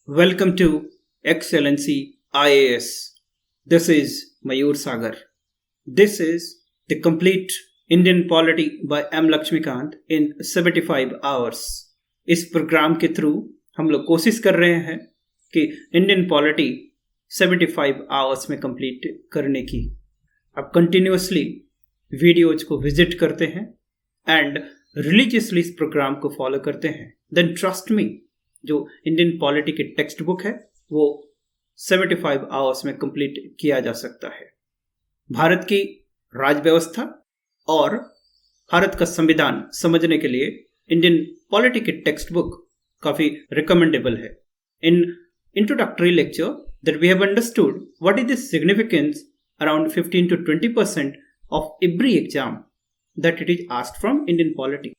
Welcome to Excellency IAS. This is Mayur Sagar. This is the complete Indian polity by M. Lakshmikant in 75 hours. इस programme के through हम लोग कोशिश कर रहे हैं कि इंडियन पॉलिटी 75 आवर्स में कंप्लीट करने की। अब कंटिन्यूसली वीडियोज को विजिट करते हैं एंड रिलीजियसली इस प्रोग्राम को फॉलो करते हैं, देन ट्रस्ट मी, जो इंडियन पॉलिटी की टेक्स्ट बुक है वो 75 आवर्स में कंप्लीट किया जा सकता है। भारत की राज व्यवस्था और भारत का संविधान समझने के लिए इंडियन पॉलिटी की टेक्स्ट बुक काफी रिकमेंडेबल है। In introductory lecture that we have understood what is the significance around 15 to 20% of every exam that it is asked from Indian polity.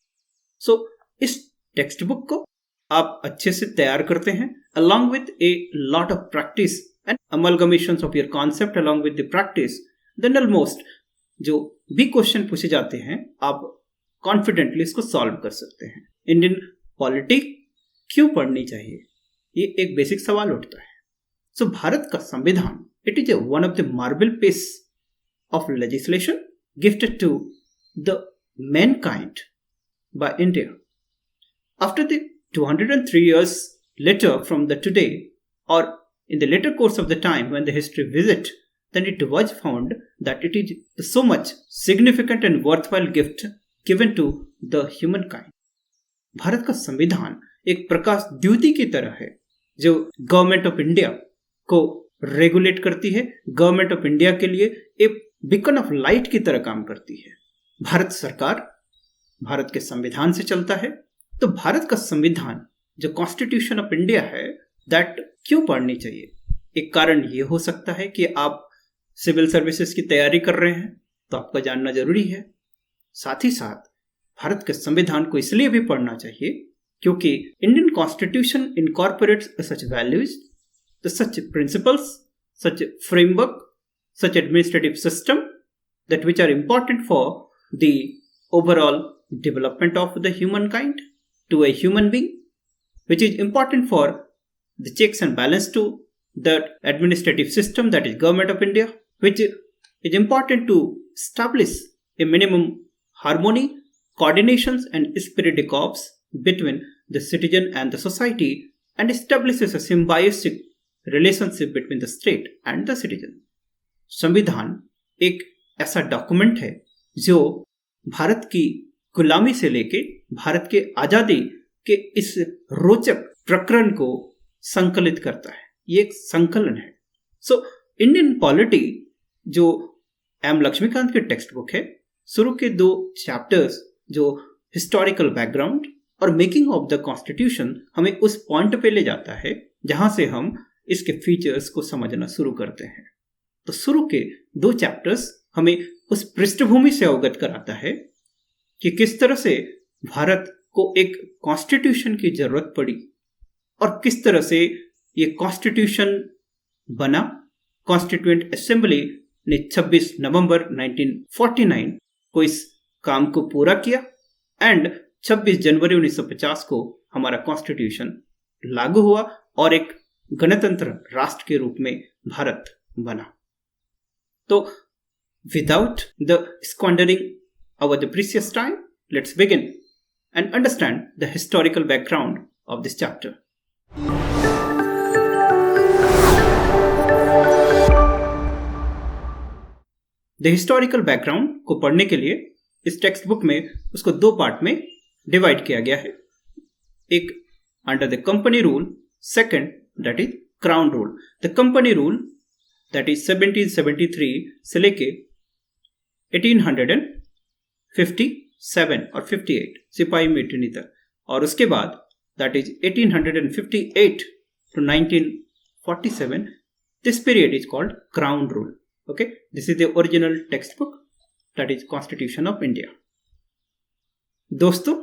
So इस टेक्स्ट बुक को आप अच्छे से तैयार करते हैं along with a lot of practice and amalgamations of your concept along with the practice, then almost जो भी क्वेश्चन पूछे जाते हैं आप कॉन्फिडेंटली इसको सॉल्व कर सकते हैं। इंडियन पॉलिटी क्यों पढ़नी चाहिए, ये एक बेसिक सवाल उठता है। सो भारत का संविधान it is one of the marble piece of legislation gifted to the mankind by India after the 203 years later from the today, or in the later course of the time when the history visit, then it was found that it is so much significant and worthwhile gift given to the humankind. Bharat का संविधान एक प्रकाश द्योति की तरह है जो government of India को regulate करती है, गवर्नमेंट ऑफ इंडिया के लिए एक बीकन ऑफ लाइट की तरह काम करती है। भारत सरकार भारत के संविधान से चलता है, तो भारत का संविधान जो कॉन्स्टिट्यूशन ऑफ इंडिया है दैट क्यों पढ़नी चाहिए। एक कारण ये हो सकता है कि आप सिविल सर्विसेज की तैयारी कर रहे हैं तो आपका जानना जरूरी है। साथ ही साथ भारत के संविधान को इसलिए भी पढ़ना चाहिए क्योंकि Indian constitution incorporates such values, such principles, such framework, such administrative system that which are important for the overall development of the humankind to a human being, which is important for the checks and balance to the administrative system that is government of India, which is important to establish a minimum harmony, coordinations and spirit corps between the citizen and the society and establishes a symbiotic relationship between the state and the citizen. संविधान एक ऐसा document है जो भारत की गुलामी से लेके भारत के आजादी के इस रोचक प्रकरण को संकलित करता है। ये एक संकलन है। सो इंडियन पॉलिटी जो एम लक्ष्मीकांत की टेक्स्ट बुक है, शुरू के 2 चैप्टर्स जो हिस्टोरिकल बैकग्राउंड और मेकिंग ऑफ द कॉन्स्टिट्यूशन हमें उस पॉइंट पे ले जाता है जहां से हम इसके फीचर्स को समझना शुरू करते हैं। तो शुरू के 2 चैप्टर्स हमें उस पृष्ठभूमि से अवगत कराता है कि किस तरह से भारत को एक कॉन्स्टिट्यूशन की जरूरत पड़ी और किस तरह से ये कॉन्स्टिट्यूशन बना। कॉन्स्टिट्यूएंट असेंबली ने 26 नवंबर 1949 को इस काम को पूरा किया एंड 26 जनवरी 1950 को हमारा कॉन्स्टिट्यूशन लागू हुआ और एक गणतंत्र राष्ट्र के रूप में भारत बना। तो without the squandering our the precious time, let's begin and understand the historical background of this chapter. The historical background को पढ़ने के लिए इस टेक्स्ट बुक में उसको 2 पार्ट में डिवाइड किया गया है। एक under the company rule, second that is crown rule. The company rule that is 1773 से लेके 1857 और 58 सिपाही म्यूटिनी तक, और उसके बाद that is 1858 to 1947 this period is called crown rule. Okay, this is the original text book that is constitution of India. दोस्तों,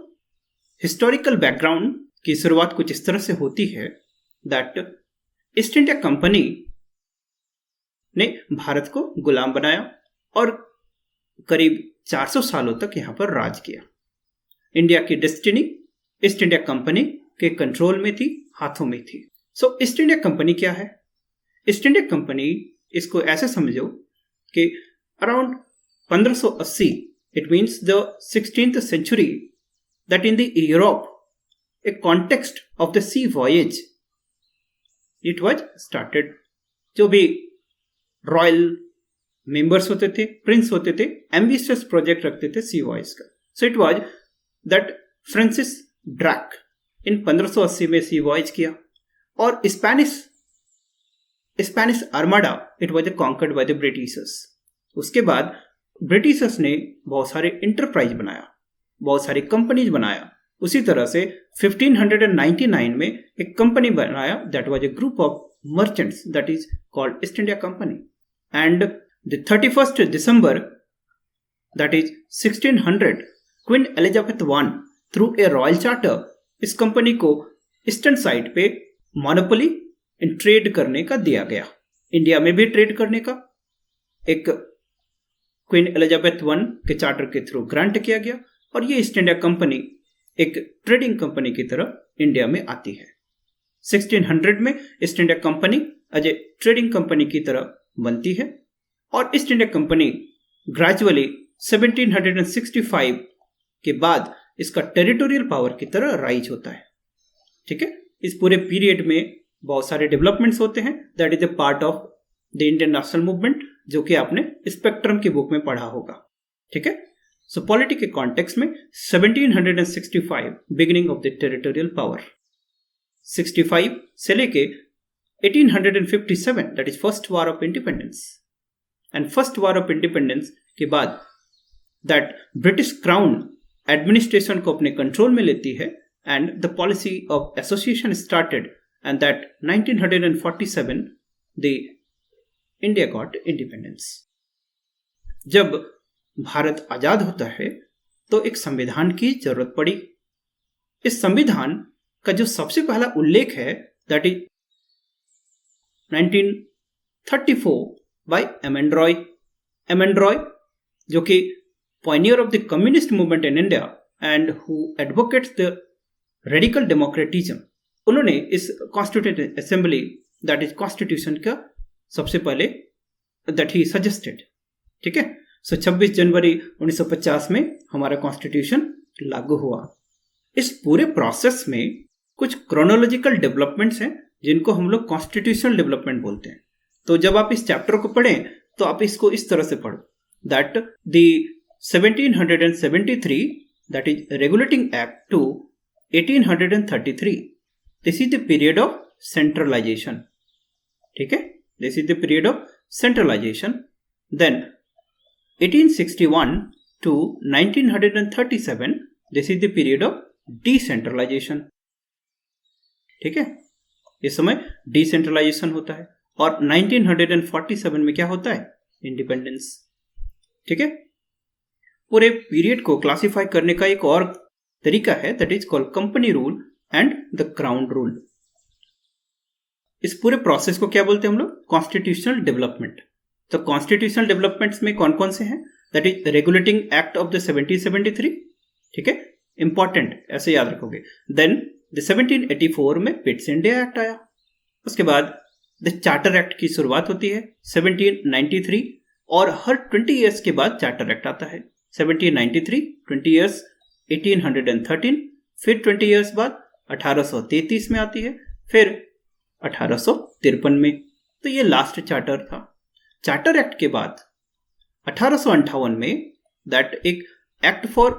historical background की शुरुआत कुछ इस तरह से होती है दैट ईस्ट इंडिया कंपनी ने भारत को गुलाम बनाया और करीब 400 सालों तक यहां पर राज किया। इंडिया की डेस्टिनी ईस्ट इंडिया कंपनी के कंट्रोल में थी, हाथों में थी। सो ईस्ट इंडिया कंपनी क्या है? ईस्ट इंडिया कंपनी, इसको ऐसे समझो कि around 1580, it means the 16th century, that in the Europe, a context of the sea voyage, it was started. जो भी रॉयल मेंबर्स होते थे, प्रिंस होते थे, एम्बिशियस प्रोजेक्ट रखते थे सी वॉयज का. So it was that Francis Drake in 1580 में सी वॉयज किया. और Spanish armada, it was conquered by the Britishers. उसके बाद ब्रिटिशर्स ने बहुत सारे इंटरप्राइज बनाया, बहुत सारी कंपनीज बनाया. उसी तरह से 1599 में एक कंपनी बनाया, that was a group of merchants, that is called east India company. And the 31st December, that is 1600, queen Elizabeth one through a royal charter इस कंपनी को ईस्टर्न साइड पे मोनोपोली इन ट्रेड करने का दिया गया. India में भी trade करने का एक क्वीन एलिजाबेथ वन के चार्टर के थ्रू ग्रांट किया गया. और ये ईस्ट इंडिया कंपनी एक ट्रेडिंग कंपनी की तरह इंडिया में आती है. 1600 में East India company as a trading company की तरह बनती है. और ईस्ट इंडिया कंपनी ग्रेजुअली 1765 के बाद इसका टेरिटोरियल पावर की तरह राइज होता है. ठीक है, इस पूरे पीरियड में बहुत सारे डेवलपमेंट्स होते हैं. That is a part of the Indian national movement, जो कि आपने स्पेक्ट्रम की बुक में पढ़ा होगा. ठीक है, सो पॉलिटी के कॉन्टेक्स्ट में 1765 beginning of the territorial power, 65 से लेके 1857, that is first war of independence. And first war of independence के बाद दैट ब्रिटिश क्राउन एडमिनिस्ट्रेशन को अपने कंट्रोल में लेती है and the policy of association started. And that 1947 the India got independence. जब भारत आजाद होता है तो एक संविधान की जरूरत पड़ी. इस संविधान का जो सबसे पहला उल्लेख है, दैट इज 1934 बाय एमेंड्रॉय. एमेंड्रॉय जो कि pioneer of the communist movement in India and who advocates the radical democratism, उन्होंने इस constituent assembly, that is constitution का सबसे पहले दैट ही सजेस्टेड. ठीक है, सो 26 जनवरी 1950 में हमारा कॉन्स्टिट्यूशन लागू हुआ. इस पूरे प्रोसेस में कुछ क्रोनोलॉजिकल डेवलपमेंट्स हैं जिनको हम लोग कॉन्स्टिट्यूशनल डेवलपमेंट बोलते हैं. तो जब आप इस चैप्टर को पढ़ें तो आप इसको इस तरह से पढ़ो, that the 1773, that is regulating act to 1833, this is the period of centralization. ठीक है, this is the period of centralization. Then 1861 to 1937, this is the period of decentralization. ठीक है, इस समय डिसेंट्रलाइजेशन होता है. और 1947 में क्या होता है? इंडिपेंडेंस. ठीक है, पूरे पीरियड को क्लासिफाई करने का एक और तरीका है, that is called company rule and the crown rule. इस पूरे प्रोसेस को क्या बोलते हैं हम लोग? Constitutional development. तो कॉन्स्टिट्यूशनल डेवलपमेंट्स में कौन कौन से हैं? That is regulating act of the 1773. ठीक है, इंपॉर्टेंट, ऐसे याद रखोगे. देन द 1784 में पिट्स इंडिया एक्ट आया. उसके बाद द चार्टर एक्ट की शुरुआत होती है 1793, और हर 20 ईयर्स के बाद चार्टर एक्ट आता है. 1793, 20 ईयर्स 1813, फिर 20 ईयर्स बाद 1833 में आती है, फिर 1853 में. तो ये लास्ट चार्टर था. चार्टर एक्ट के बाद 1858 में दैट एक act for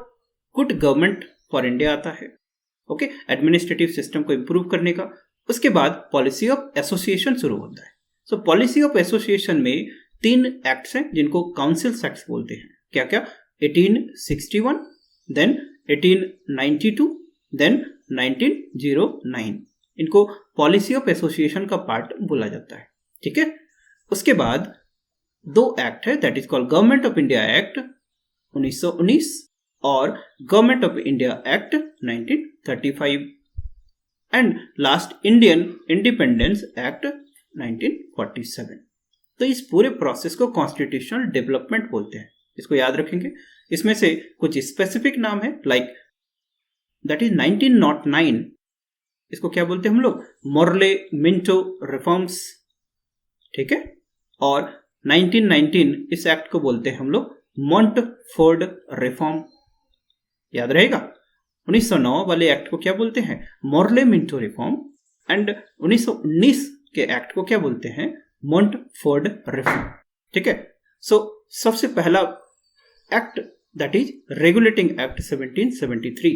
good government for India आता है. ओके, एडमिनिस्ट्रेटिव सिस्टम को इंप्रूव करने का. उसके बाद पॉलिसी ऑफ एसोसिएशन शुरू होता है. सो पॉलिसी ऑफ एसोसिएशन में 3 एक्ट्स हैं जिनको काउंसिल एक्ट्स बोलते हैं. क्या क्या? 1861, देन 1892, देन 1909. इनको पॉलिसी ऑफ एसोसिएशन का पार्ट बोला जाता है. ठीक है, उसके बाद 2 एक्ट है, that is called government of India act 1919 और government of India act 1935, and last Indian independence act 1947. तो इस पूरे प्रोसेस को कॉन्स्टिट्यूशनल डेवलपमेंट बोलते हैं. इसको याद रखेंगे. इसमें से कुछ स्पेसिफिक नाम है, लाइक दैट इज 1909 इसको क्या बोलते हैं हम लोग, मोर्ले मिंटो रिफॉर्म्स, ठीक है। और 1919 इस एक्ट को बोलते हैं हम लोग मॉन्टफोर्ड रिफॉर्म, याद रहेगा। 1909 वाले एक्ट को क्या बोलते हैं, मोर्ले मिंटो रिफॉर्म, एंड 1919 के एक्ट को क्या बोलते हैं, मॉन्टफोर्ड रिफॉर्म, ठीक है। सो सबसे पहला act that is regulating act 1773।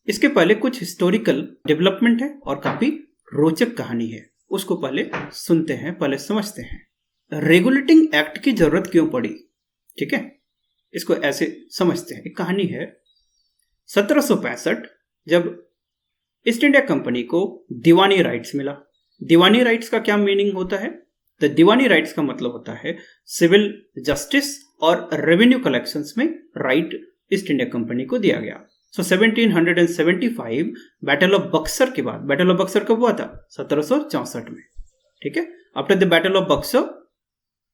इसके पहले कुछ हिस्टोरिकल डेवलपमेंट है और काफी रोचक कहानी है, उसको पहले सुनते हैं, पहले समझते हैं। रेगुलेटिंग एक्ट की जरूरत क्यों पड़ी, ठीक है, इसको ऐसे समझते हैं। एक कहानी है 1765 जब ईस्ट इंडिया कंपनी को दीवानी राइट्स मिला। दीवानी राइट्स का क्या मीनिंग होता है, तो दीवानी राइट्स का मतलब होता है सिविल जस्टिस और रेवेन्यू कलेक्शंस में राइट ईस्ट इंडिया कंपनी को दिया गया। सो 1775 बैटल ऑफ बक्सर के बाद, बैटल ऑफ बक्सर कब हुआ था, 1764 में, ठीक है। After the battle of Buxar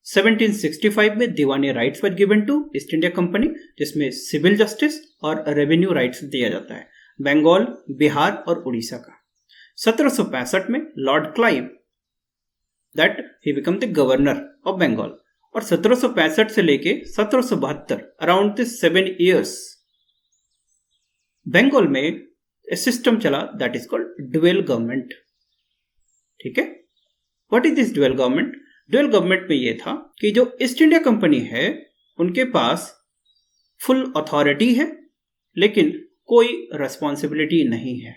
1765 में Diwani rights were given to East India Company, जिसमें सिविल जस्टिस और रेवेन्यू राइट्स दिया जाता है बंगाल, बिहार और उड़ीसा का। 1765 में Lord Clive that he become the governor of Bengal, और 1765 से लेके 1772 अराउंड द 7 years बंगाल में सिस्टम चला that is called dual government, ठीक है। What is this dual government, dual government में यह था कि जो ईस्ट इंडिया कंपनी है उनके पास फुल अथॉरिटी है लेकिन कोई रेस्पॉन्सिबिलिटी नहीं है,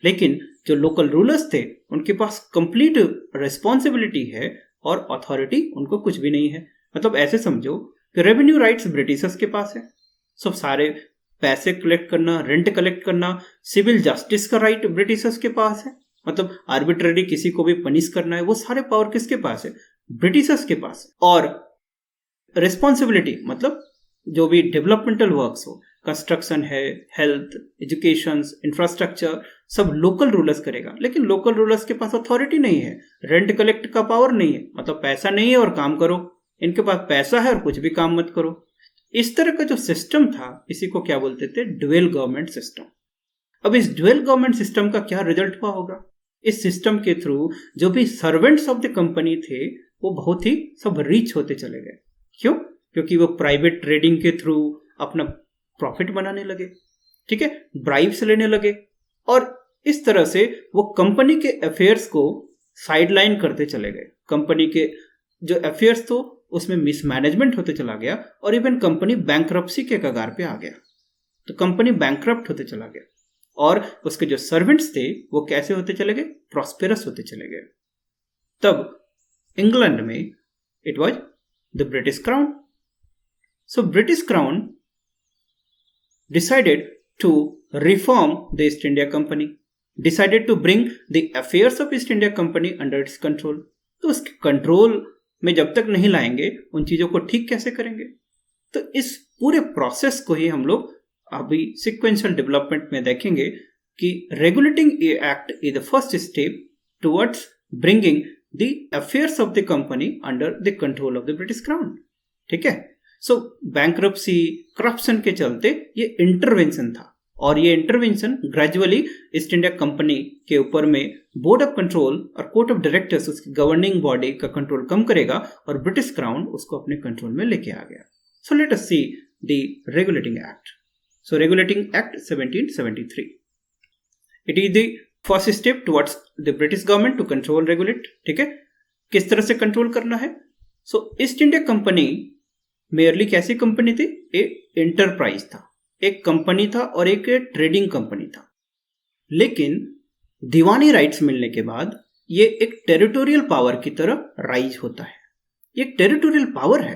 लेकिन जो लोकल रूलर्स थे उनके पास कंप्लीट रेस्पॉन्सिबिलिटी है और अथॉरिटी उनको कुछ भी नहीं है। मतलब ऐसे समझो कि रेवेन्यू राइट्स ब्रिटिशर्स के पास है, सब सारे पैसे कलेक्ट करना, रेंट कलेक्ट करना, सिविल जस्टिस का राइट ब्रिटिशर्स के पास है, मतलब आर्बिट्ररी किसी को भी पनिश करना है, वो सारे पावर किसके पास है, ब्रिटिशर्स के पास। और रिस्पॉन्सिबिलिटी मतलब जो भी डेवलपमेंटल वर्क्स हो, कंस्ट्रक्शन है, हेल्थ, एजुकेशन, इंफ्रास्ट्रक्चर, सब लोकल रूलर्स करेगा, लेकिन लोकल रूलर्स के पास अथॉरिटी नहीं है, रेंट कलेक्ट का पावर नहीं है, मतलब पैसा नहीं है और काम करो, इनके पास पैसा है और कुछ भी काम मत करो। इस तरह का जो सिस्टम था इसी को क्या बोलते थे, ड्यूअल गवर्नमेंट सिस्टम। अब इस ड्यूअल गवर्नमेंट सिस्टम का क्या रिजल्ट हुआ होगा, इस सिस्टम के थ्रू जो भी सर्वेंट्स ऑफ द कंपनी थे वो बहुत ही सब रिच होते चले गए। क्यों, क्योंकि वो प्राइवेट ट्रेडिंग के थ्रू अपना प्रॉफिट बनाने लगे, ठीक है, ब्राइब्स लेने लगे, और इस तरह से वो कंपनी के अफेयर्स को साइडलाइन करते चले गए। कंपनी के जो अफेयर्स तो उसमें मिसमैनेजमेंट होते चला गया और इवन कंपनी बैंकरप्सी के कगार पे आ गया। तो कंपनी बैंकरप्ट होते चला गया और उसके जो सर्वेंट्स थे वो कैसे होते चले गए, प्रॉस्पेरस होते चले गए। तब इंग्लैंड में it was the British crown. So British crown decided to reform the East India Company, decided to bring the affairs of East India Company under its control। तो उसके कंट्रोल में जब तक नहीं लाएंगे उन चीजों को ठीक कैसे करेंगे। तो इस पूरे प्रोसेस को ही हम लोग अभी सिक्वेंशियल डेवलपमेंट में देखेंगे कि regulating act is the first step towards bringing the affairs of the company under the control of the British crown, ठीक है। सो बैंकरप्सी, करप्शन के चलते ये इंटरवेंशन था और ये intervention gradually east India company के ऊपर में बोर्ड ऑफ कंट्रोल और कोर्ट ऑफ डायरेक्टर्स, उसकी गवर्निंग बॉडी का कंट्रोल कम करेगा और ब्रिटिश क्राउन उसको अपने कंट्रोल में लेके आ गया। So let us see the regulating act. So regulating act 1773, it is the first step towards the British government to control regulate, ठीक है। किस तरह से कंट्रोल करना है। So East India company merely कैसी कंपनी थी, एक एंटरप्राइज था, एक कंपनी था और एक ट्रेडिंग कंपनी था। लेकिन दीवानी राइट्स मिलने के बाद ये एक टेरिटोरियल पावर की तरह राइज होता है। ये एक टेरिटोरियल पावर है,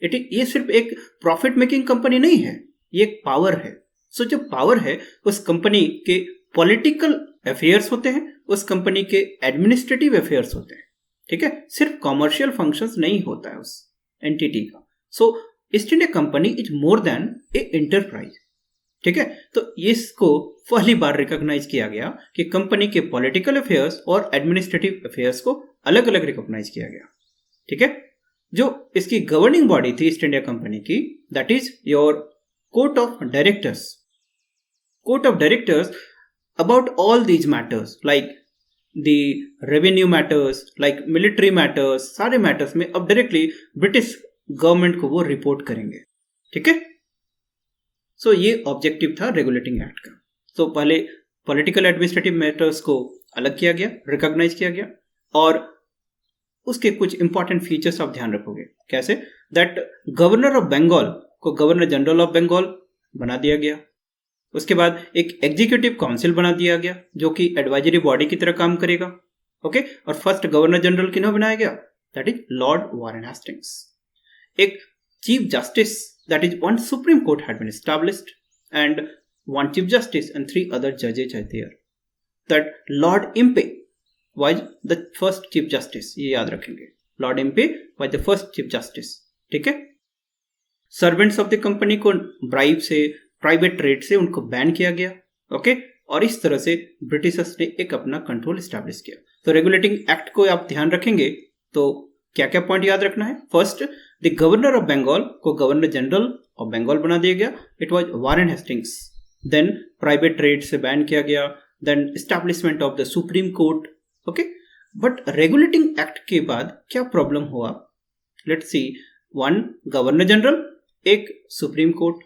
ये सिर्फ एक प्रॉफिट मेकिंग कंपनी नहीं है, ये एक पावर है। सो जो पावर है उस कंपनी के पॉलिटिकल अफेयर्स होते हैं, उस कंपनी के एडमिनिस्ट्रेटिव अफेयर्स होते हैं, ठीक है, सिर्फ कॉमर्शियल फंक्शंस नहीं होता है उस एंटिटी का। So East India Company is more than a enterprise, ठीक है। तो इसको पहली बार रिकॉग्नाइज किया गया कि कंपनी के पॉलिटिकल अफेयर्स और एडमिनिस्ट्रेटिव अफेयर्स को अलग अलग रिकॉग्नाइज किया गया, ठीक है। जो इसकी गवर्निंग बॉडी थी ईस्ट इंडिया कंपनी की, that is your court of directors. Court of directors about all these matters like the revenue matters, like military matters, सारे matters में अब directly ब्रिटिश गवर्नमेंट को वो रिपोर्ट करेंगे. ठीक है. सो ये ऑब्जेक्टिव था रेगुलेटिंग एक्ट का. तो पहले पॉलिटिकल एडमिनिस्ट्रेटिव मैटर्स को अलग किया गया, रिकॉग्नाइज किया गया, और उसके कुछ इंपॉर्टेंट फीचर्स आप ध्यान रखोगे. कैसे? दैट गवर्नर ऑफ बंगाल को गवर्नर जनरल ऑफ बंगाल बना दिया गया. उसके बाद एक एग्जीक्यूटिव काउंसिल बना दिया गया जो कि एडवाइजरी बॉडी की तरह काम करेगा. ओके. और फर्स्ट गवर्नर जनरल किन्हों बनाया गया? That is Lord Warren Hastings. एक chief justice, that is one supreme court had been established and one chief justice and 3 other judges are there. That Lord Impey was the first chief justice. ये याद रखेंगे. Lord Impey was the first chief justice. ठीक है. Servants of the company को bribe से, private trade से उनको ban किया गया. ओके. और इस तरह से ब्रिटिशर्स ने एक अपना कंट्रोल स्टैब्लिश किया. तो रेगुलेटिंग एक्ट को आप ध्यान रखेंगे तो क्या क्या पॉइंट याद रखना है? First, the governor of Bengal को गवर्नर जनरल ऑफ बंगाल बना दिया गया. It was Warren Hastings. Then private trade से बैन किया गया. Then establishment of the supreme court. Okay. But regulating act के बाद क्या प्रॉब्लम हुआ? Let's see. One governor general, एक सुप्रीम कोर्ट.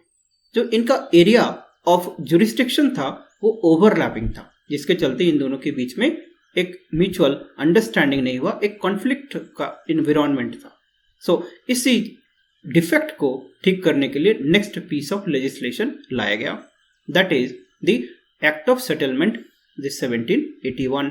जो इनका एरिया ऑफ जुरिस्डिक्शन था वो ओवरलैपिंग था, जिसके चलते इन दोनों के बीच में एक म्यूचुअल अंडरस्टैंडिंग नहीं हुआ, एक कॉन्फ्लिक्ट का इन्वायरमेंट था. सो इसी डिफेक्ट को ठीक करने के लिए नेक्स्ट पीस ऑफ लेजिस्लेशन लाया गया. That is the Act of Settlement, the 1781.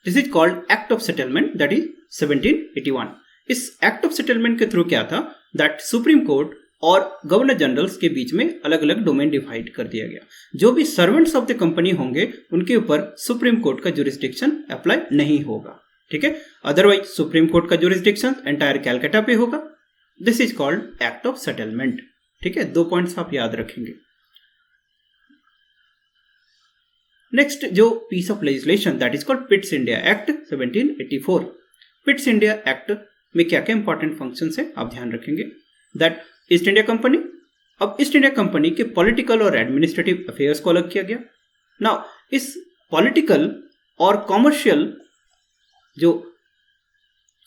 This is called Act of Settlement, that is 1781. इस Act of Settlement के थ्रू क्या था? That Supreme Court और गवर्नर जनरल्स के बीच में अलग अलग डोमेन डिवाइड कर दिया गया. जो भी सर्वेंट्स ऑफ द कंपनी होंगे उनके ऊपर सुप्रीम कोर्ट का जुरिस्डिक्शन अप्लाई नहीं होगा. ठीक है. अदरवाइज सुप्रीम कोर्ट का जुरिस्डिक्शन एंटायर कैलकाटा पे होगा. This is called act of settlement. ठीक है. 2 पॉइंट्स आप याद रखेंगे. नेक्स्ट जो piece of legislation that is called Pitt's India act 1784. Pitt's India act में क्या क्या इंपॉर्टेंट फंक्शंस है आप ध्यान रखेंगे. दैट ईस्ट इंडिया कंपनी, अब ईस्ट इंडिया कंपनी के पॉलिटिकल और एडमिनिस्ट्रेटिव अफेयर्स को अलग किया गया. नाउ इस पॉलिटिकल और कॉमर्शियल जो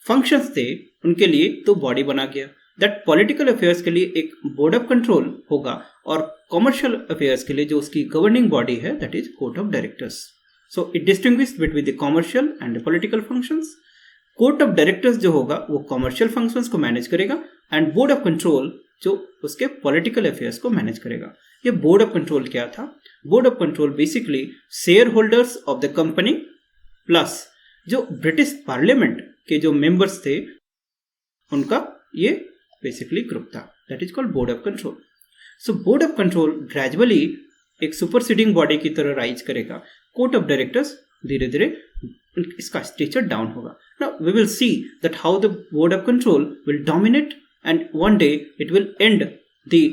फंक्शंस थे उनके लिए तो बॉडी बना गया. दैट पॉलिटिकल अफेयर्स के लिए एक बोर्ड ऑफ कंट्रोल होगा और कॉमर्शियल अफेयर्स के लिए जो उसकी गवर्निंग बॉडी है that is court of directors. So it distinguish between the commercial and the political functions. Court of directors जो होगा वो कॉमर्शियल फंक्शंस को मैनेज करेगा एंड बोर्ड ऑफ कंट्रोल जो उसके पॉलिटिकल अफेयर्स को मैनेज करेगा. ये बोर्ड ऑफ कंट्रोल क्या था? Board of control basically share holders of the company plus जो ब्रिटिश पार्लियामेंट के जो मेंबर्स थे उनका ये बेसिकली ग्रुप था. That is called board of control. So board of control gradually एक सुपरसीडिंग बॉडी की तरह राइज करेगा. कोर्ट ऑफ डायरेक्टर्स धीरे धीरे इसका स्टेचर डाउन होगा. Now we will see that how the board of control will dominate and one day it will end the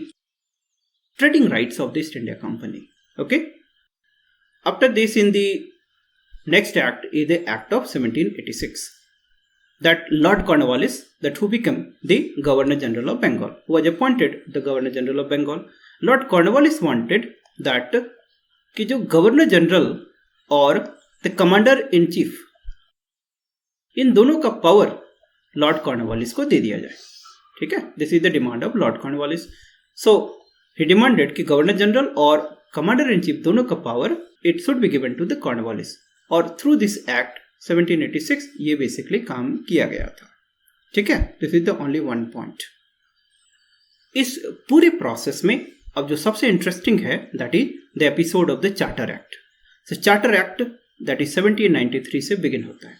trading rights of the East India company. Okay. After this in the next act is the act of 1786. That Lord Cornwallis, that who became the Governor General of Bengal, who was appointed the Governor General of Bengal. Lord Cornwallis wanted that कि जो Governor General और the Commander in Chief इन दोनों का power Lord Cornwallis को दे दिया जाए. ठीक है. This is the demand of Lord Cornwallis. So he demanded कि Governor General और Commander in Chief दोनों का power it should be given to the Cornwallis. और through this act 1786 ये बेसिकली काम किया गया था. ठीक है. This is the only one point. इस पूरे प्रोसेस में अब जो सबसे इंटरेस्टिंग है that is the episode of the charter act. So charter act that is 1793 से बिगिन होता है.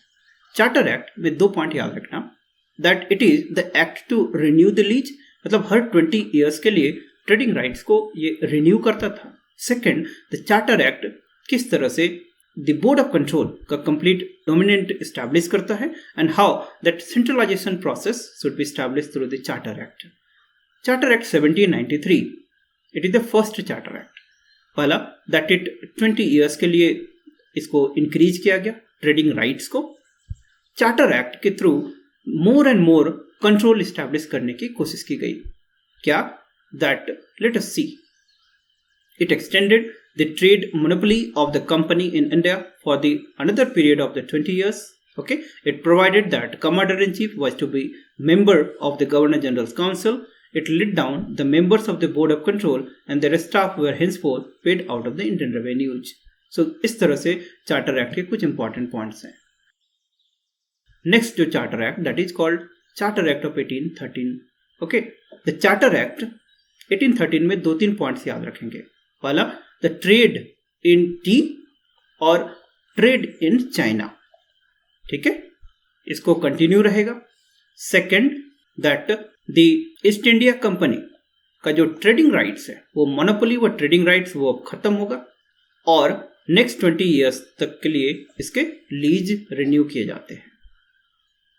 चार्टर एक्ट में 2 पॉइंट याद रखना. That it is the act to renew the lease, मतलब हर 20 ईयर्स के लिए ट्रेडिंग राइट्स को ये रिन्यू करता था. सेकेंड, द चार्टर एक्ट किस तरह से द बोर्ड ऑफ कंट्रोल का कंप्लीट डोमिनेंट एस्टैब्लिश करता है and how that centralisation process should be establish through the charter act. Charter act 1793 it is the first charter act. पहला that it 20 years के लिए इसको इंक्रीज किया गया trading rights को. चार्टर एक्ट के through more and more control establish करने की कोशिश की गई. क्या? That let us see. It extended the trade monopoly of the company in India for the another period of the 20 years. Okay, it provided that Commander-in-Chief was to be member of the Governor-General's Council. It laid down the members of the Board of Control and their staff were henceforth paid out of the Indian revenues. So इस तरह से charter act के कुछ important points हैं. Next जो charter act that is called charter act of 1813. Okay, the charter act 1813 में 2-3 points याद रखेंगे. पहला, द ट्रेड इन टी और ट्रेड इन चाइना. ठीक है, इसको कंटिन्यू रहेगा. Second, that the East India company का जो ट्रेडिंग राइट्स है वो मोनोपोली व ट्रेडिंग राइट्स वो खत्म होगा और नेक्स्ट 20 ईयर्स तक के लिए इसके लीज रिन्यू किए जाते हैं.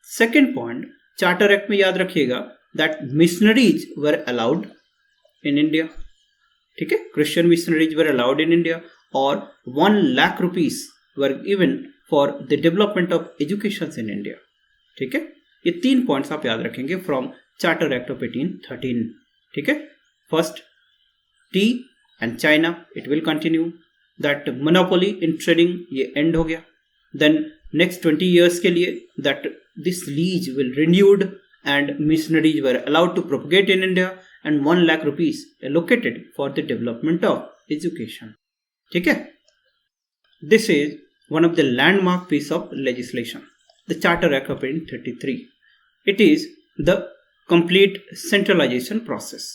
सेकेंड पॉइंट चार्टर एक्ट में याद रखिएगा that missionaries were allowed in India. ठीक है, Christian missionaries were allowed in India और 1 lakh rupees were given for the development of education in India. ठीक है, ये 3 पॉइंट्स आप याद रखेंगे फ्रॉम चार्टर एक्ट ऑफ 1813. ठीक है, first, T and China it will continue. That monopoly in trading ये एंड हो गया. देन नेक्स्ट 20 ईयर्स के लिए that this lease will renewed and missionaries were allowed to propagate in India and 1 lakh rupees allocated for the development of education. ठीक है, this is one of the landmark piece of legislation, the Charter Act of 1833. It is the complete centralization process.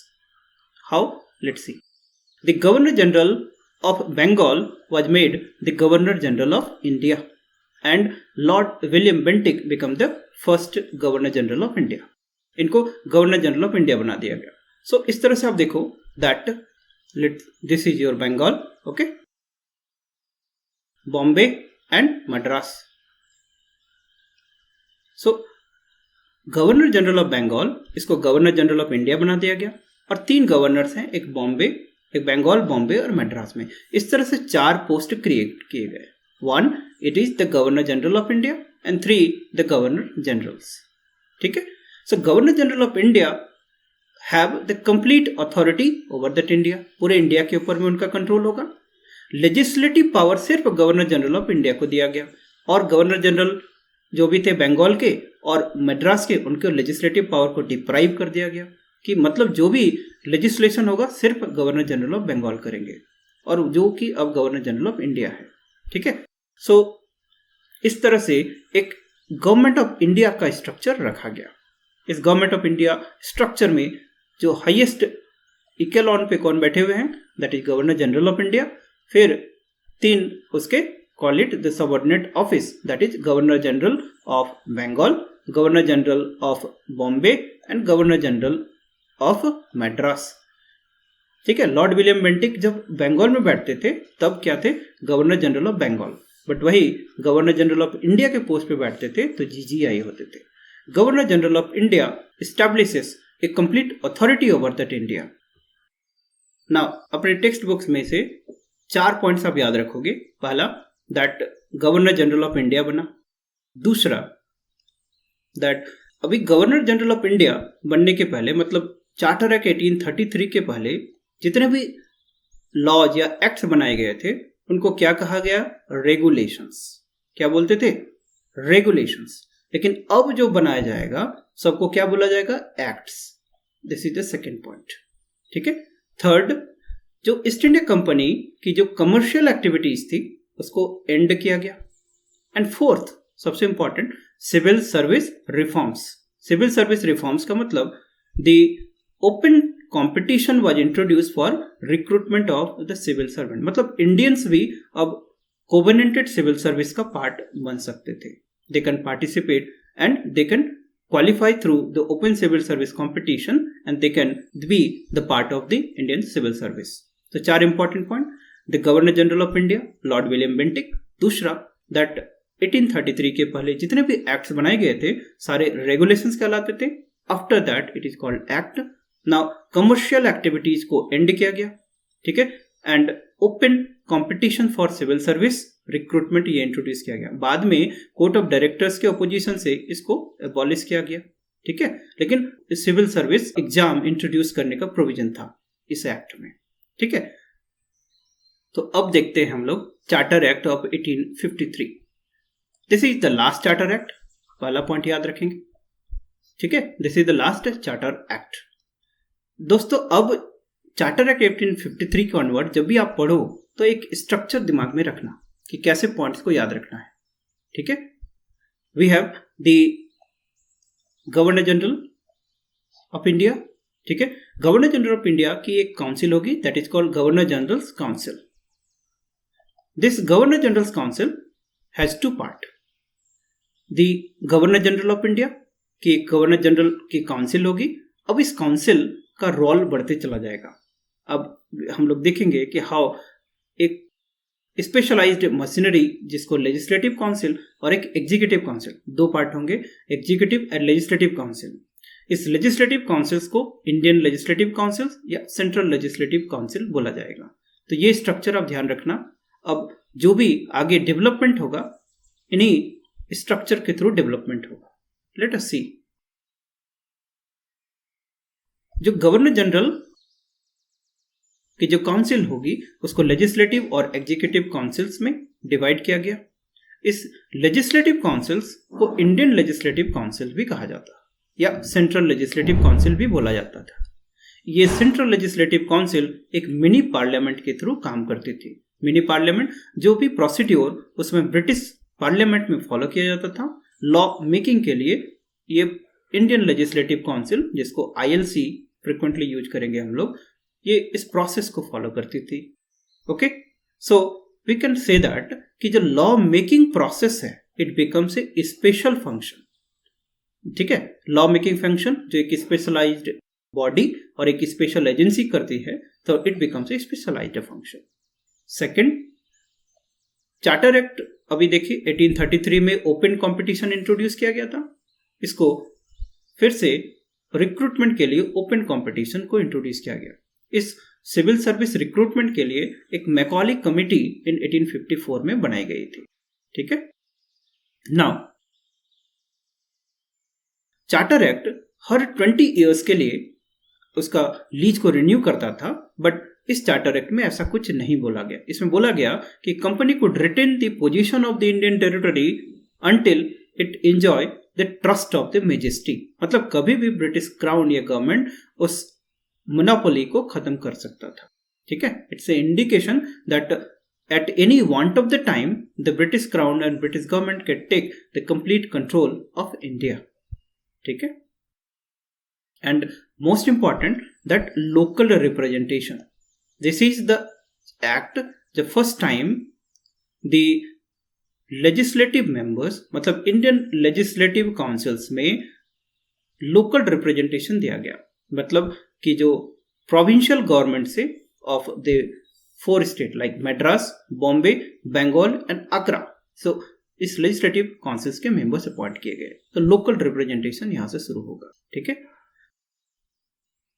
How? Let's see. The Governor General of Bengal was made the Governor General of India and Lord William Bentinck became the first governor general of India. इनको governor general of India बना दिया गया. So इस तरह से आप देखो that this is your Bengal. Okay, Bombay and Madras. So governor general of Bengal इसको गवर्नर जनरल ऑफ इंडिया बना दिया गया और 3 गवर्नर्स हैं, एक बॉम्बे, एक बंगाल, बॉम्बे और मद्रास में. इस तरह से 4 पोस्ट क्रिएट किए गए. 1, it is the Governor General of India and 3, the Governor Generals. ठीक है, so Governor General of India have the complete authority over that India. पूरे इंडिया के ऊपर में उनका कंट्रोल होगा. लेजिस्लेटिव पावर सिर्फ गवर्नर जनरल ऑफ इंडिया को दिया गया और गवर्नर जनरल जो भी थे बंगाल के और मद्रास के उनके लेजिस्लेटिव पावर को डिप्राइव कर दिया गया कि मतलब जो भी लेजिस्लेशन होगा सिर्फ गवर्नर जनरल ऑफ बंगाल करेंगे और जो कि अब गवर्नर जनरल ऑफ इंडिया है. ठीक है, सो इस तरह से एक गवर्नमेंट ऑफ इंडिया का स्ट्रक्चर रखा गया. इस गवर्नमेंट ऑफ इंडिया स्ट्रक्चर में जो हाईएस्ट इकेलॉन पे कौन बैठे हुए हैं, that is governor general of India. फिर 3 उसके call it the subordinate office, that is governor general of Bengal, governor general of Bombay and governor general of Madras. ठीक है, लॉर्ड विलियम बेंटिक जब बंगाल में बैठते थे तब क्या थे, governor general of Bengal. But वही गवर्नर जनरल ऑफ इंडिया के पोस्ट पे बैठते थे तो GGI होते थे. Governor general of India establishes a complete authority over that India. Now अपने टेक्स्ट बुक्स में से 4 पॉइंट्स आप याद रखोगे. पहला, that governor general of India बना. दूसरा, दैट अभी गवर्नर जनरल ऑफ इंडिया बनने के पहले मतलब चार्टर एक्ट 1833 के पहले जितने भी लॉज या एक्ट्स बनाए गए थे उनको क्या कहा गया, रेगुलेशंस. क्या बोलते थे, रेगुलेशंस. लेकिन अब जो बनाया जाएगा सबको क्या बोला जाएगा, acts. This is the second point. ठीक है. थर्ड, जो ईस्ट इंडिया कंपनी की जो कमर्शियल एक्टिविटीज थी उसको एंड किया गया. एंड फोर्थ, सबसे important, civil service reforms. Civil service reforms का मतलब the open competition was introduce for recruitment of the civil servant. मतलब इंडियंस भी अब कोवेनेंटेड सिविल सर्विस का पार्ट बन सकते थे. They can participate and they can qualify through the open civil service competition and they can be the part of the Indian civil service. So 4 important point. The Governor General of India, Lord William Bentinck. दूसरा, that 1833 के पहले जितने भी acts बनाए गए थे सारे regulations कहलाते थे. After that it is called act. Now commercial activities को एंड किया गया. ठीक है. And open competition for civil service recruitment ये इंट्रोड्यूस किया गया. बाद में कोर्ट ऑफ डायरेक्टर्स के अपोजिशन से इसको एबॉलिश किया गया. ठीक है. लेकिन सिविल सर्विस एग्जाम इंट्रोड्यूस करने का प्रोविजन था इस एक्ट में. ठीक है. तो अब देखते हैं हम लोग charter act of 1853। This is the last charter act, पहला पॉइंट याद रखेंगे, ठीक है। This is the last charter act. दोस्तों अब चार्टर एक्ट 1853 को अनवर्ड जब भी आप पढ़ो तो एक स्ट्रक्चर दिमाग में रखना कि कैसे पॉइंट्स को याद रखना है, ठीक है। We have the governor general of India, ठीक है। गवर्नर जनरल ऑफ इंडिया की एक काउंसिल होगी, that is called governor general's council. This governor general's council has two part. The governor general of India की गवर्नर जनरल की council होगी। अब इस काउंसिल का रोल बढ़ते चला जाएगा। अब हम लोग देखेंगे कि हाउ एक स्पेशलाइज्ड मशीनरी जिसको लेजिस्लेटिव काउंसिल और एक एग्जीक्यूटिव काउंसिल, दो पार्ट होंगे, एग्जीक्यूटिव एंड लेजिस्लेटिव काउंसिल। इस लेजिस्लेटिव काउंसिल्स को इंडियन लेजिस्लेटिव काउंसिल या सेंट्रल लेजिस्लेटिव काउंसिल बोला जाएगा। तो ये स्ट्रक्चर आप ध्यान रखना। अब जो भी आगे डेवलपमेंट होगा इन्हीं स्ट्रक्चर के थ्रू डेवलपमेंट होगा। लेट अस सी। जो गवर्नर जनरल की जो काउंसिल होगी उसको लेजिस्लेटिव और एग्जीक्यूटिव काउंसिल्स में डिवाइड किया गया। इस लेजिस्लेटिव काउंसिल्स को इंडियन लेजिस्लेटिव काउंसिल भी कहा जाता या सेंट्रल लेजिस्लेटिव काउंसिल भी बोला जाता था। ये सेंट्रल लेजिस्लेटिव काउंसिल एक मिनी पार्लियामेंट के थ्रू काम करती थी। मिनी पार्लियामेंट जो भी प्रोसीड्योर उसमें ब्रिटिश पार्लियामेंट में फॉलो किया जाता था लॉ मेकिंग के लिए, ये इंडियन लेजिस्लेटिव काउंसिल जिसको ILC फ्रिक्वेंटली यूज करेंगे हम लोग, ये इस प्रोसेस को फॉलो करती थी। Okay, so we can say that कि जो लॉ मेकिंग प्रोसेस है it becomes a special function, ठीक है। लॉ मेकिंग फंक्शन जो एक स्पेशलाइज्ड बॉडी और एक स्पेशल एजेंसी करती है तो it becomes a specialized function. Second, charter act अभी देखिए 1833 में ओपन कंपटीशन इंट्रोड्यूस किया गया था। इसको फिर से रिक्रूटमेंट के लिए ओपन कंपटीशन को इंट्रोड्यूस किया गया। इस सिविल सर्विस रिक्रूटमेंट के लिए एक मैकॉली कमेटी इन 1854 में बनाई गई थी, ठीक है। नाउ चार्टर एक्ट हर 20 इयर्स के लिए उसका लीज को रिन्यू करता था, बट इस चार्टर एक्ट में ऐसा कुछ नहीं बोला गया। इसमें बोला गया कि company could retain the position of the Indian territory until it enjoy the trust of the majesty. मतलब कभी भी ब्रिटिश क्राउन या गवर्नमेंट उस मोनोपोली को खत्म कर सकता था, ठीक है। It's an indication that at any want of the time the British crown and British government can take the complete control of India, ठीक है। And most important that local representation, this is the act the first time the legislative members, मतलब Indian legislative councils में local representation दिया गया। मतलब कि जो provincial government से of the 4 state like Madras, Bombay, Bengal and Agra, so इस लेजिस्लेटिव काउंसिल्स के मेंबर्स अपॉइंट किए गए। तो लोकल रिप्रेजेंटेशन यहां से शुरू होगा, ठीक है।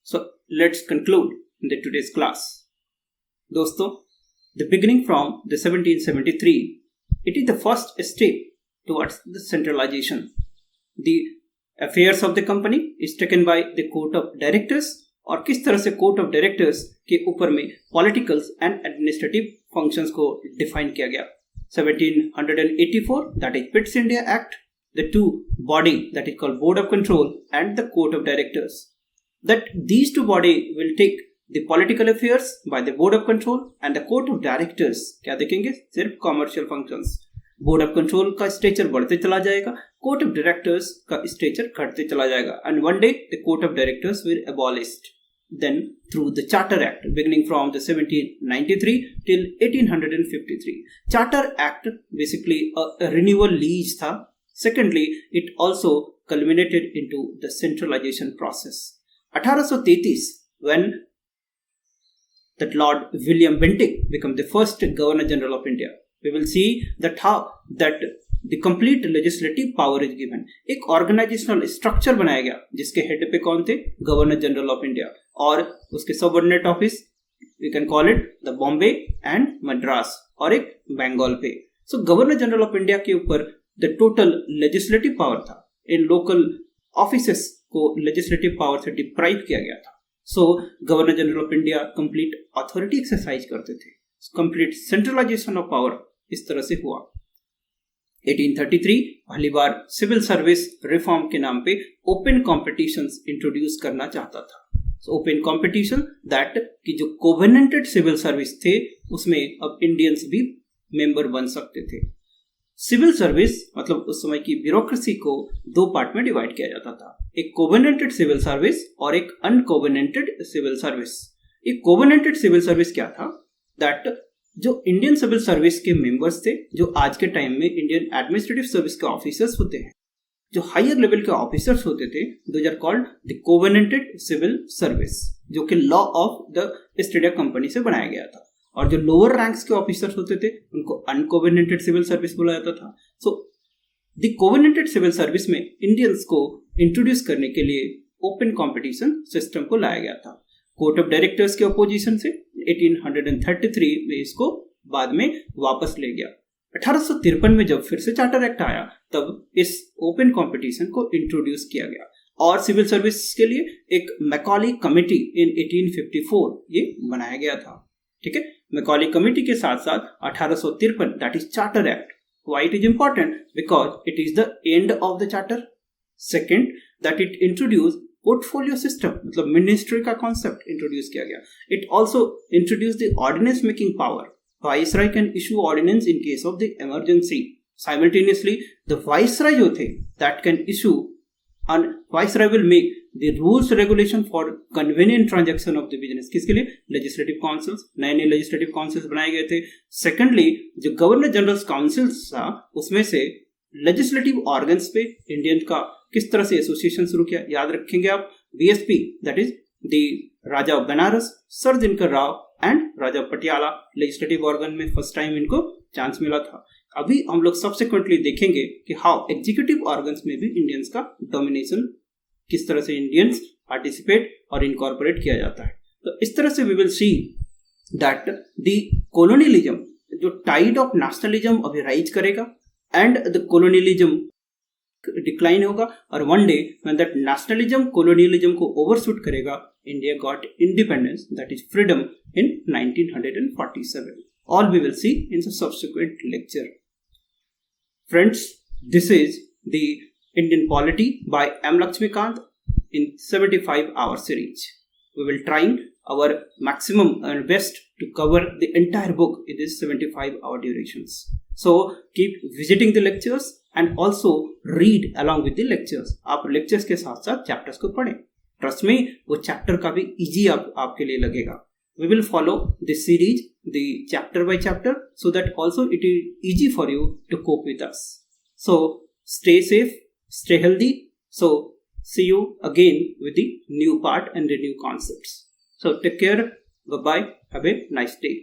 So let's conclude in the today's class. दोस्तों, the beginning from the 1773 it is the first step towards the centralization. The affairs of the company is taken by the court of directors, और किस तरह से court of directors के ऊपर में politicals and administrative functions को define किया गया। 1784 that is Pitt's India Act, the two body that is called Board of Control and the Court of Directors, that these two body will take the political affairs by the Board of Control and the Court of Directors क्या देखेंगे, सिर्फ commercial functions. Board of control का structure बढ़ते चला जाएगा, court of directors का structure घटते चला जाएगा, and one day the court of directors will abolished. Then through the Charter Act beginning from the 1793 till 1853. Charter Act basically a renewal lease था. Secondly, it also culminated into the centralization process. 1833 when that Lord William Bentinck became the first Governor General of India, we will see that how that the complete legislative power is given. एक organizational structure बनाया गया जिसके head पे कौन थे, governor general of India, और उसके subordinate office we can call it the Bombay and Madras, और एक बंगाल पे। So governor general of India के ऊपर the total legislative power था, इन लोकल ऑफिसेस को legislative power से डिप्राइव किया गया था। So governor general of India complete authority exercise करते थे। कंप्लीट सेंट्रलाइजेशन ऑफ पावर इस तरह से हुआ। 1833 पहली बार सिविल सर्विस रिफॉर्म के नाम पे ओपन कॉम्पिटिशंस इंट्रोड्यूस करना चाहता था। ओपन कॉम्पिटिशन दैट कि जो कोवेनेंटेड सिविल सर्विस थे उसमें अब इंडियंस भी मेंबर बन सकते थे। सिविल सर्विस मतलब उस समय की ब्यूरोक्रेसी को दो पार्ट में डिवाइड किया जाता था, एक कोवेनेंटेड सिविल सर्विस और एक अनकोवेनेंटेड सिविल सर्विस। एक कोवेनेंटेड सिविल सर्विस क्या था, दैट जो इंडियन सिविल सर्विस के मेंबर्स थे, जो आज के टाइम में इंडियन एडमिनिस्ट्रेटिव सर्विस के ऑफिसर्स होते हैं, जो हायर लेवल के ऑफिसर्स होते थे, those are called the covenanted civil service, जो कि law of the East India company से बनाया गया था। और जो लोअर रैंक्स के ऑफिसर्स होते थे उनको अनकोवेनेंटेड सिविल सर्विस बोला जाता था। So the covenanted civil service में इंडियंस को इंट्रोड्यूस करने के लिए ओपन कॉम्पिटिशन सिस्टम को लाया गया था। कोर्ट ऑफ डायरेक्टर्स के अपोजिशन से 1833 में इसको बाद में वापस ले गया। 1853 में जब फिर से चार्टर एक्ट आया तब इस ओपन कंपटीशन को इंट्रोड्यूस किया गया और सिविल सर्विस के लिए एक मैकॉली कमेटी इन 1854 ये बनाया गया था। ठीक है, मैकॉली कमेटी के साथ साथ 1853 that is charter act. Why it is important? Because it is the end of the charter. Second, that it introduced portfolio system, मतलब मिनिस्ट्री का कॉन्सेप्ट इंट्रोड्यूस किया गया। It also introduce the ordinance making power. Viceroy can issue ordinance in case of the emergency. Simultaneously the viceroy जो थे that can issue and Viceroy will make the rules regulation for convenient transaction of the business। किसके लिए? Legislative councils, नए नए legislative councils बनाए गए थे। Secondly जो गवर्नर जनरल काउंसिल्स था उसमें से लेजिस्लेटिव ऑर्गन्स पे इंडियन का किस तरह से एसोसिएशन शुरू किया, याद रखेंगे आप, BSP that is the Raja of Banaras, sir Dinkar Rao and Raja Patiala legislative organ में फर्स्ट टाइम इनको चांस मिला था। अभी हम लोग सब्सिक्वेंटली देखेंगे कि हाउ एग्जीक्यूटिव ऑर्गन्स में भी इंडियंस का डोमिनेशन, किस तरह से इंडियंस पार्टिसिपेट और इनकॉर्पोरेट किया जाता है। तो इस तरह से we will see that the colonialism, जो टाइड ऑफ नेशनलिज्म अभी राइज करेगा एंड द कॉलोनियलिज्म डिक्लाइन होगा और one day when that nationalism colonialism को ओवरशूट करेगा, India got independence that is freedom in 1947। All we will see in the subsequent lecture. Friends, this is the Indian Polity by M. Lakshmikant in 75-hour series. We will try our maximum and best to cover the entire book in this 75-hour durations. So keep visiting the lectures and also read along with the lectures. आप lectures के साथ साथ chapters को पढ़ें। Trust me, वो chapter का भी easy आपके लिए लगेगा। We will follow this series, the chapter by chapter, so that also it is easy for you to cope with us. So stay safe, stay healthy. So see you again with the new part and the new concepts. So take care. Bye bye. Have a nice day.